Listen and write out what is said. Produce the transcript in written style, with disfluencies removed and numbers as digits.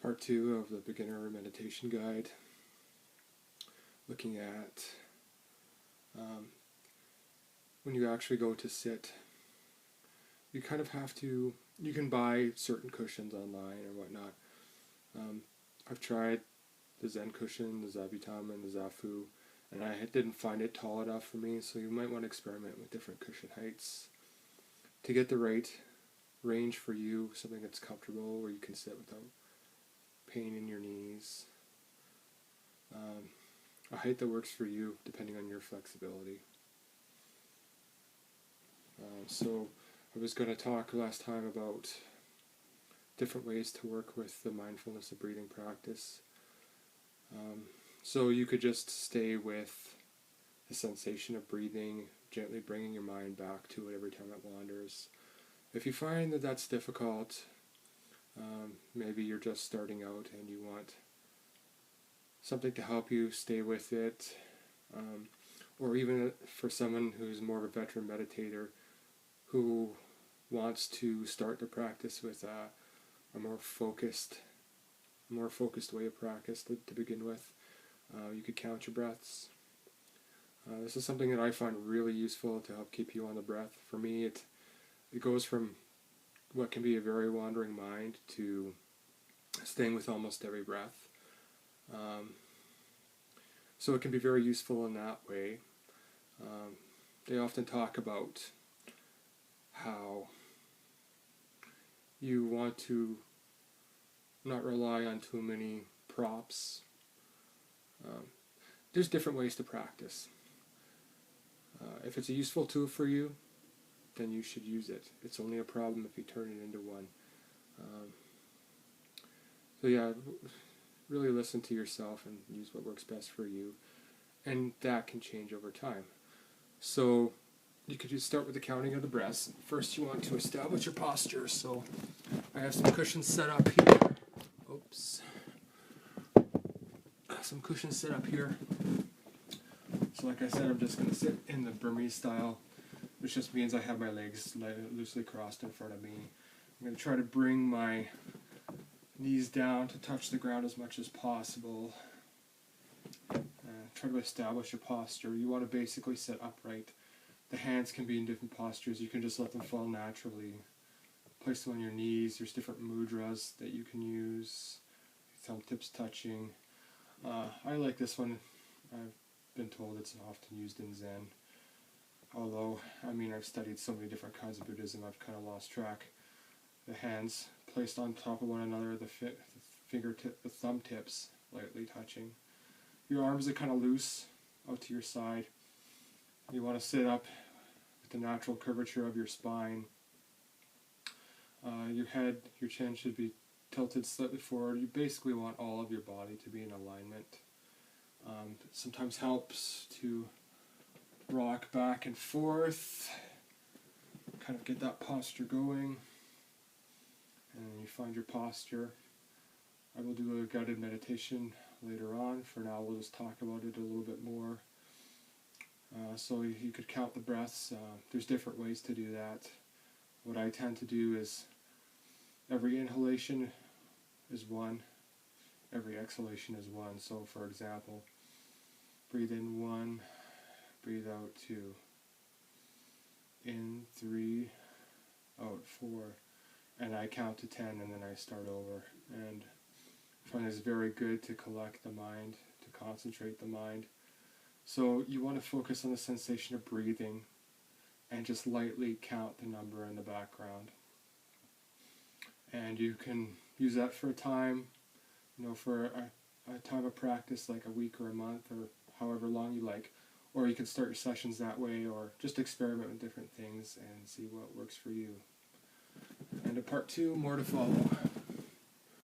Part 2 of the beginner meditation guide, looking at when you actually go to sit, you kind of have to, you can buy certain cushions online or whatnot. I've tried the Zen cushion, the Sept.1, and the Zafu, and I didn't find it tall enough for me, so you might want to experiment with different cushion heights to get the right range for you, something that's comfortable where you can sit without pain in your knees. A height that works for you depending on your flexibility. So I was going to talk last time about different ways to work with the mindfulness of breathing practice. So you could just stay with the sensation of breathing, gently bringing your mind back to it every time it wanders. If you find that that's difficult, maybe you're just starting out and you want something to help you stay with it, or even for someone who's more of a veteran meditator who wants to start the practice with a more focused way of practice to begin with. You could count your breaths. This is something that I find really useful to help keep you on the breath. For me, it goes from what can be a very wandering mind to staying with almost every breath. So it can be very useful in that way. They often talk about how you want to not rely on too many props. There's different ways to practice. If it's a useful tool for you, then you should use it. It's only a problem if you turn it into one. So yeah, really listen to yourself and use what works best for you. And that can change over time. So you could just start with the counting of the breaths. First you want to establish your posture. So I have some cushions set up here. Oops. Some cushions set up here. So like I said, I'm just going to sit in the Burmese style, which just means I have my legs loosely crossed in front of me. I'm going to try to bring my knees down to touch the ground as much as possible. Try to establish your posture. You want to basically sit upright. The hands can be in different postures. You can just let them fall naturally. Place them on your knees. There's different mudras that you can use. Thumb tips touching. I like this one. I've been told it's often used in Zen. Although, I've studied so many different kinds of Buddhism, I've kind of lost track. The hands placed on top of one another, the thumb tips lightly touching. Your arms are kind of loose out to your side. You want to sit up with the natural curvature of your spine. Your head, your chin should be tilted slightly forward. You basically want all of your body to be in alignment. It sometimes helps to rock back and forth, kind of get that posture going, and you find your posture. I will do a guided meditation later on. For now, we'll just talk about it a little bit more. So you could count the breaths. There's different ways to do that. What I tend to do is every inhalation is 1, every exhalation is 1. So for example, breathe in 1, breathe out 2, in 3, out 4, and I count to 10 and then I start over. And I find it's very good to collect the mind, to concentrate the mind. So you want to focus on the sensation of breathing and just lightly count the number in the background. And you can use that for a time, for a time of practice, like a week or a month or however long you like. Or you can start your sessions that way, or just experiment with different things and see what works for you. And in part 2, more to follow.